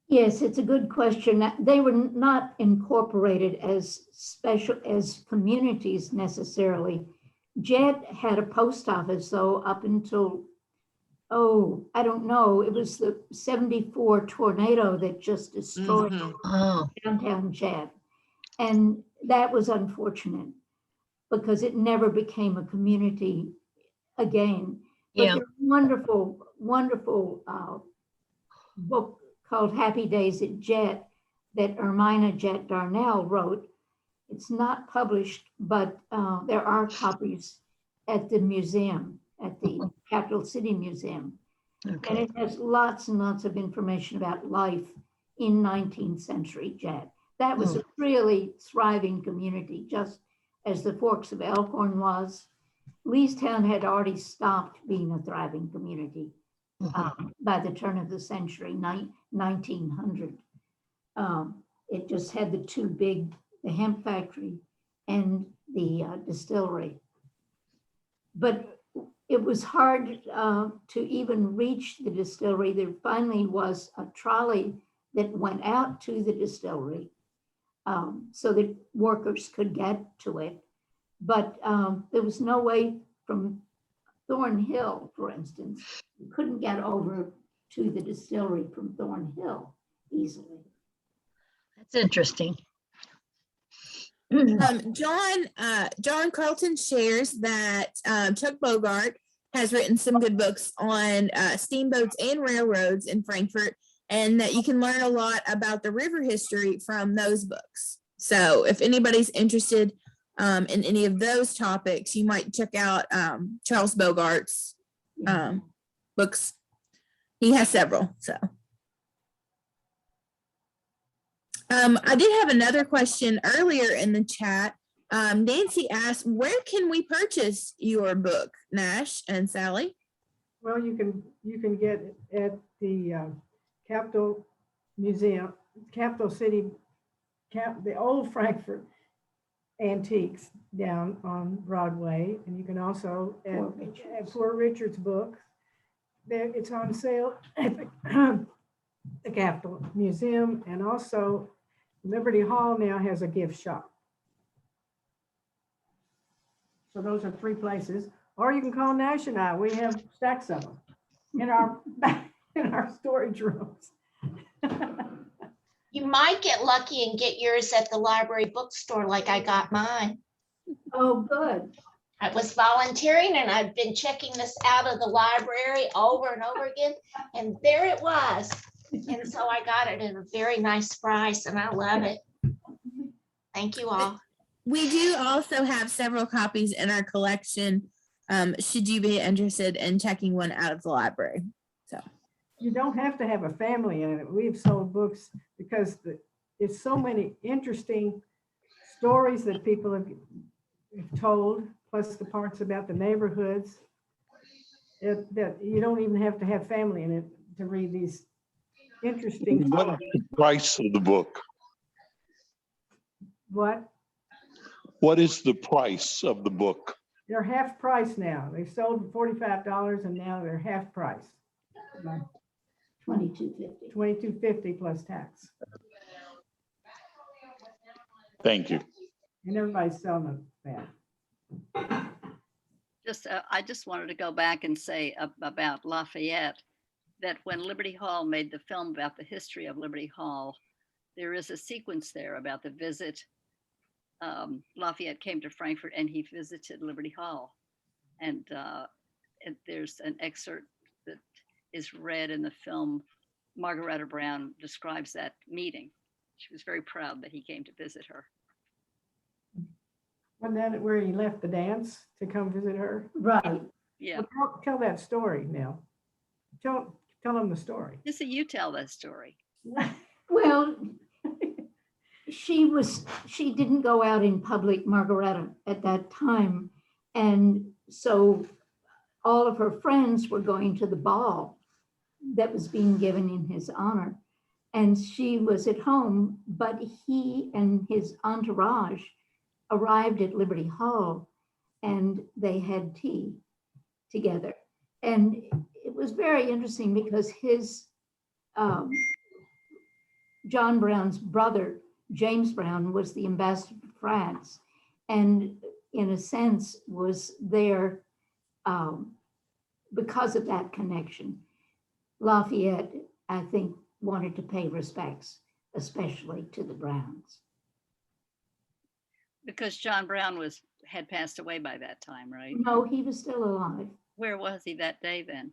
Yes, it's a good question. They were not incorporated as communities necessarily. Jet had a post office, though, up until oh, I don't know, it was the 74 tornado that just destroyed Mhm. Oh, downtown Jet. And that was unfortunate because it never became a community again. But yeah. there's a wonderful, wonderful book called Happy Days at Jet that Ermina Jet Darnell wrote. It's not published, but there are copies at the museum, at the Capital City Museum. And Okay. it has lots and lots of information about life in 19th century Jet. That was a really thriving community, just as the Forks of Elkhorn was. Leestown had already stopped being a thriving community by the turn of the century, 1900. It just had the two big, the hemp factory and the distillery. But it was hard to even reach the distillery. There finally was a trolley that went out to the distillery so that workers could get to it. But there was no way from Thornhill, for instance. You couldn't get over to the distillery from Thornhill easily. That's interesting. John Carlton shares that Chuck Bogart has written some good books on steamboats and railroads in Frankfort, and that you can learn a lot about the river history from those books. So if anybody's interested in any of those topics, you might check out Charles Bogart's books. He has several. So I did have another question earlier in the chat. Nancy asked, where can we purchase your book, Nash and Sallie? Well, you can get it at the Capitol Museum, Capital City, the old Frankfort Antiques down on Broadway, and you can also at Poor Richard's Books. There, it's on sale at the Capitol Museum, and also Liberty Hall now has a gift shop. So those are three places. Or you can call Nash and I. We have stacks of them in our storage rooms. You might get lucky and get yours at the library bookstore like I got mine. Oh, good. I was volunteering and I've been checking this out of the library over and over again, and there it was. And so I got it at a very nice price, and I love it. Thank you all. We do also have several copies in our collection, should you be interested in checking one out of the library. So You don't have to have a family in it. We've sold books because it's so many interesting stories that people have told, plus the parts about the neighborhoods, that you don't even have to have family in it to read these interesting. What is the price of the book? What? What is the price of the book? They're half price now. They sold for $45 and now they're half price. $22.50. $22.50 plus tax. Thank you. And everybody's selling that. I just wanted to go back and say about Lafayette, that when Liberty Hall made the film about the history of Liberty Hall, there is a sequence there about the visit. Lafayette came to Frankfort and he visited Liberty Hall. And there's an excerpt that is read in the film. Margaretta Brown describes that meeting. She was very proud that he came to visit her. Wasn't that where he left the dance to come visit her? Right. Yeah. Well, tell that story now. Tell them the story. Lisa, you tell that story. Well, she didn't go out in public, Margaretta, at that time. And so all of her friends were going to the ball that was being given in his honor. And she was at home, but he and his entourage arrived at Liberty Hall and they had tea together. And it was very interesting because his, John Brown's brother, James Brown, was the ambassador to France, and in a sense was their because of that connection, Lafayette, I think, wanted to pay respects, especially to the Browns. Because John Brown had passed away by that time, right? No, he was still alive. Where was he that day then?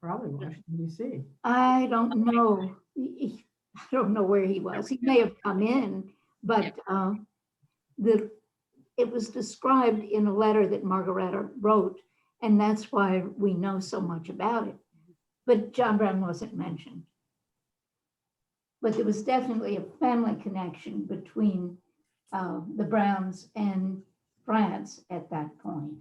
Probably Washington, D.C. I don't know. I don't know where he was. He may have come in, but it was described in a letter that Margaretta wrote, and that's why we know so much about it. But John Brown wasn't mentioned. But there was definitely a family connection between the Browns and France at that point.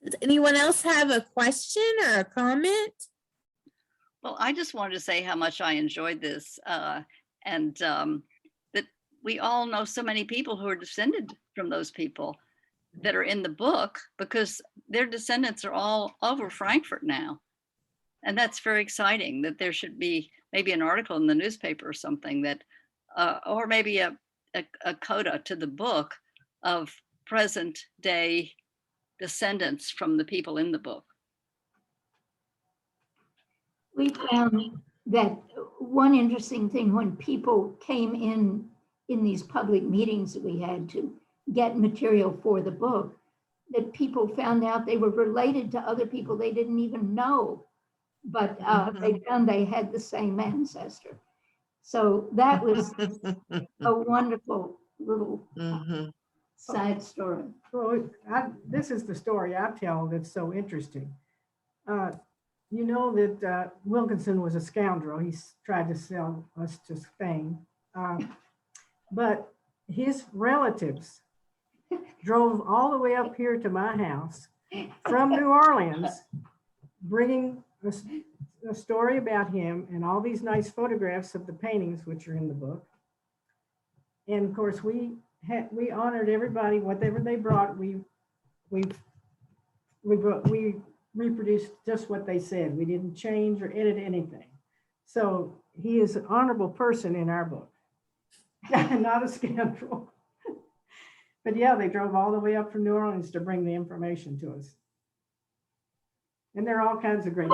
Does anyone else have a question or a comment? Well, I just wanted to say how much I enjoyed this and that we all know so many people who are descended from those people that are in the book, because their descendants are all over Frankfort now. And that's very exciting, that there should be maybe an article in the newspaper or something that, or maybe a coda to the book of present day descendants from the people in the book. We found that one interesting thing when people came in these public meetings that we had to get material for the book, that people found out they were related to other people they didn't even know, but they found they had the same ancestor. So that was a wonderful little side story. Well, this is the story I tell that's so interesting. You know that Wilkinson was a scoundrel. He tried to sell us to Spain. But his relatives drove all the way up here to my house from New Orleans, bringing a story about him and all these nice photographs of the paintings, which are in the book. And of course, we honored everybody, whatever they brought. We reproduced just what they said. We didn't change or edit anything. So he is an honorable person in our book, not a scoundrel. But yeah, they drove all the way up from New Orleans to bring the information to us. And there are all kinds of great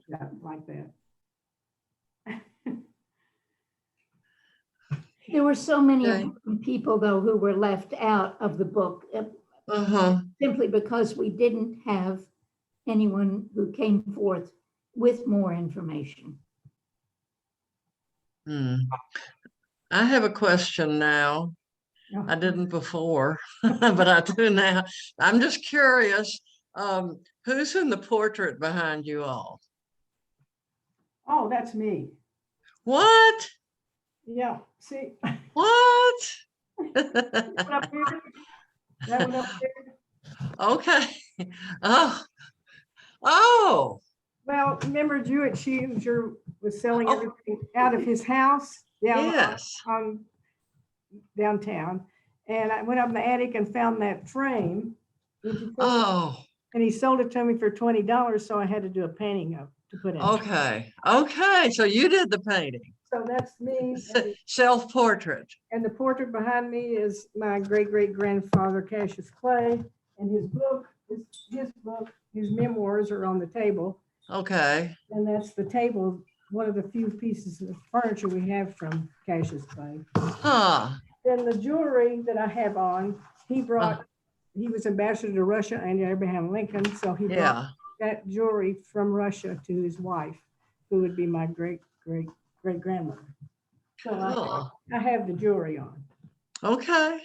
stuff like that. There were so many people, though, who were left out of the book simply because we didn't have anyone who came forth with more information. I have a question now. I didn't before, but I do now. I'm just curious, who's in the portrait behind you all? Oh, that's me. What? Yeah, see. What? That one up there. Okay. Oh. Well, remember Jewett Schuster was selling everything out of his house downtown. And I went up in the attic and found that frame. And he sold it to me for $20. So I had to do a painting to put in. Okay. So you did the painting. So that's me. Self-portrait. And the portrait behind me is my great-great-grandfather, Cassius Clay. And his memoirs are on the table. Okay. And that's the table, one of the few pieces of furniture we have from Cassius Clay. Then the jewelry that I have on, he was ambassador to Russia and Abraham Lincoln. So he brought that jewelry from Russia to his wife, who would be my great-great-grandmother. So I have the jewelry on. Okay.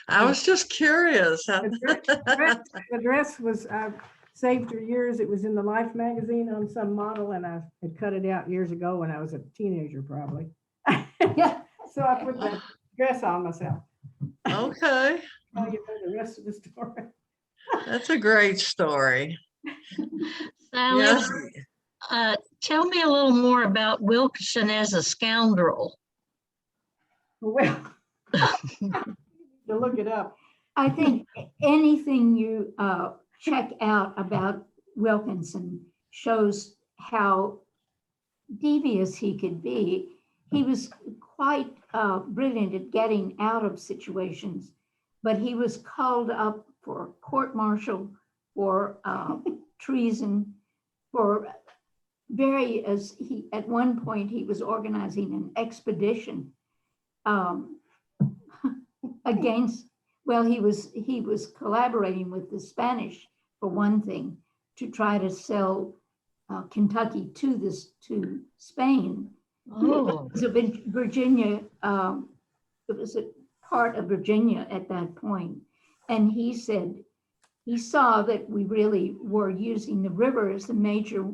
I was just curious. The dress was saved for years. It was in the Life magazine on some model, and I had cut it out years ago when I was a teenager, probably. So I put the dress on myself. Okay. I'll get the rest of the story. That's a great story. Sallie, tell me a little more about Wilkinson as a scoundrel. Well, to look it up. I think anything you check out about Wilkinson shows how devious he could be. He was quite brilliant at getting out of situations, but he was called up for court-martial, for treason, for at one point he was organizing an expedition against, well, he was collaborating with the Spanish for one thing, to try to sell Kentucky to Spain. Oh, It was a Virginia, it was a part of Virginia at that point. And he said, he saw that we really were using the river as a major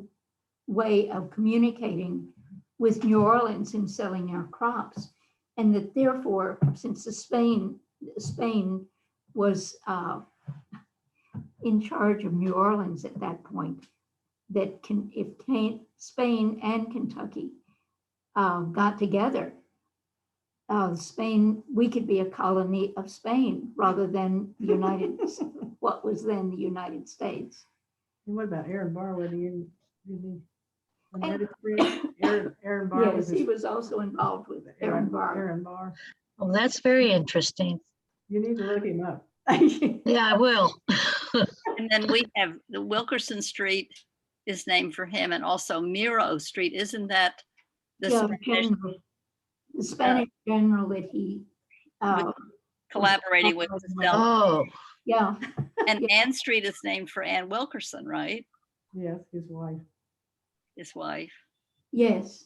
way of communicating with New Orleans in selling our crops. And that therefore, since Spain was in charge of New Orleans at that point, that if Spain and Kentucky got together, we could be a colony of Spain rather than what was then the United States. And what about Aaron Barr? Did he? Aaron Barr. Yes, he was also involved with Aaron Barr. Aaron Barr. well, that's very interesting. You need to look him up. Yeah, I will. And then we have the Wilkerson Street is named for him, and also Miro Street. Isn't that the Spanish the Spanish general that he collaborating with to sell? Oh, yeah. And Ann Street is named for Ann Wilkerson, right? Yes, his wife. His wife. Yes.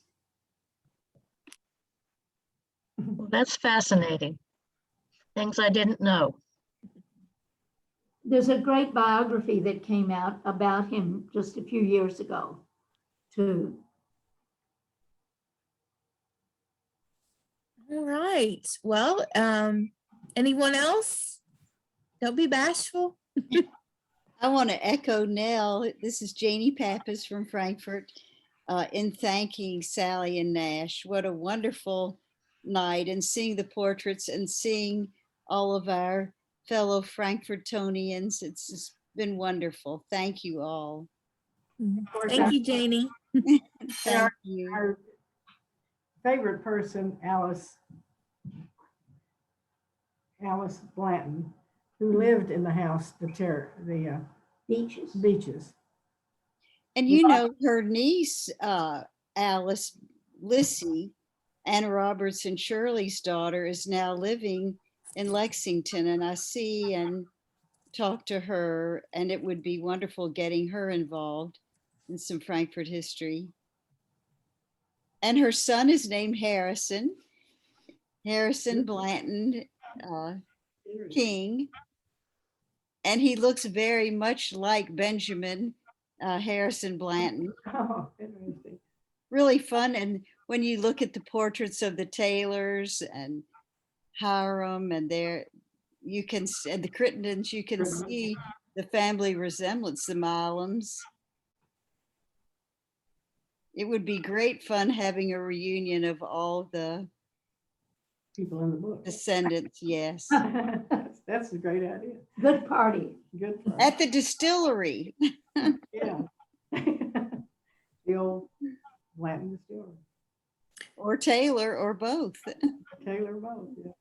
well, that's fascinating. Things I didn't know. There's a great biography that came out about him just a few years ago, too. All right. Well, anyone else? Don't be bashful. I want to echo Nell. This is Janie Pappas from Frankfort in thanking Sallie and Nash. What a wonderful night, and seeing the portraits and seeing all of our fellow Frankfortonians. It's just been wonderful. Thank you all. Thank you, Janie. Thank you. Our favorite person, Alice Blanton, who lived in the house, the Beaches. And you know, her niece, Alice Lissy, Anna Roberts and Shirley's daughter, is now living in Lexington, and I see and talk to her, and it would be wonderful getting her involved in some Frankfort history. And her son is named Harrison Blanton King, and he looks very much like Benjamin Harrison Blanton. Oh, interesting. Really fun. And when you look at the portraits of the Taylors and Hiram and and the Crittendens, you can see the family resemblance, the Milams. It would be great fun having a reunion of all the People in the book. descendants, yes. That's a great idea. Good party. Good. Party. At the distillery. Yeah. The old Latin distillery. Or Taylor, or both. Taylor both, yeah.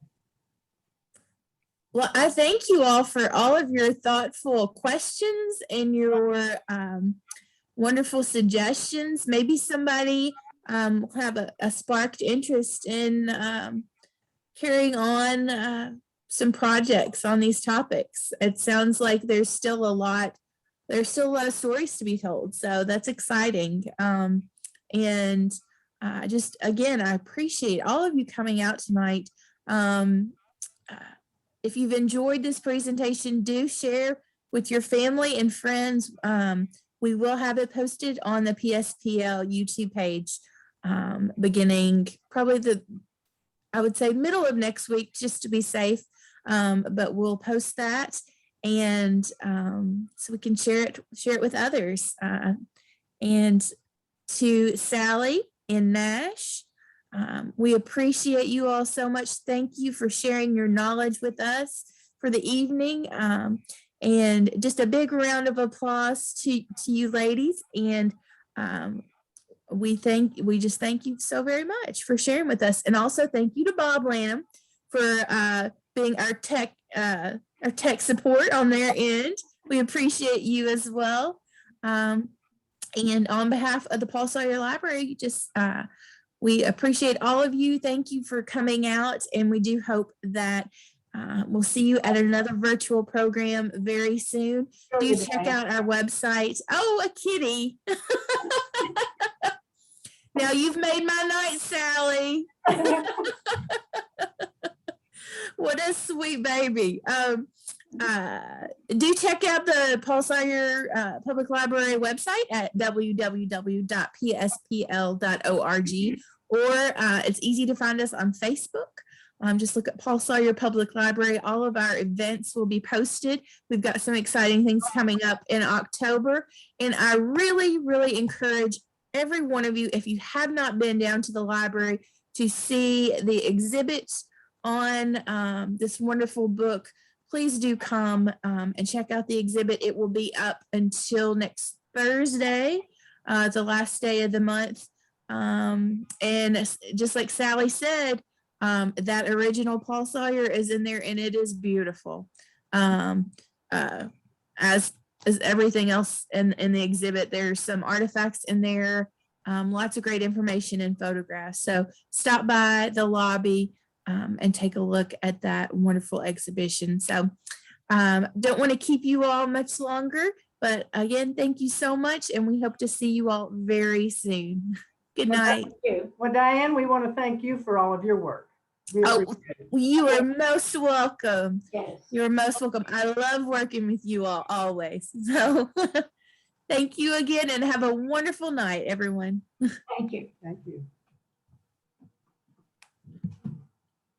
Well, I thank you all for all of your thoughtful questions and your wonderful suggestions. Maybe somebody will have a sparked interest in carrying on some projects on these topics. It sounds like there's still a lot of stories to be told. So that's exciting. And just, again, I appreciate all of you coming out tonight. If you've enjoyed this presentation, do share with your family and friends. We will have it posted on the PSPL YouTube page beginning probably I would say middle of next week, just to be safe. But we'll post that, and so we can share it with others. And to Sallie and Nash, we appreciate you all so much. Thank you for sharing your knowledge with us for the evening. And just a big round of applause to you ladies. And we just thank you so very much for sharing with us. And also thank you to Bob Lanham for being our tech support on their end. We appreciate you as well. And on behalf of the Paul Sawyer Library, just we appreciate all of you. Thank you for coming out, and we do hope that we'll see you at another virtual program very soon. Do check out our website. Oh, a kitty. Now you've made my night, Sallie. What a sweet baby. Do check out the Paul Sawyer Public Library website at www.pspl.org, or it's easy to find us on Facebook. Just look at Paul Sawyer Public Library. All of our events will be posted. We've got some exciting things coming up in October, and I really, really encourage every one of you, if you have not been down to the library, to see the exhibits on this wonderful book. Please do come and check out the exhibit. It will be up until next Thursday, the last day of the month. And just like Sallie said, that original Paul Sawyer is in there, and it is beautiful. As everything else in the exhibit, there's some artifacts in there, lots of great information and photographs. So stop by the lobby and take a look at that wonderful exhibition. So don't want to keep you all much longer, but again, thank you so much, and we hope to see you all very soon. Good night. Thank you. Well, Diane, we want to thank you for all of your work. You are most welcome. Yes. You're most welcome. I love working with you all always. So thank you again, and have a wonderful night, everyone. Thank you. Thank you.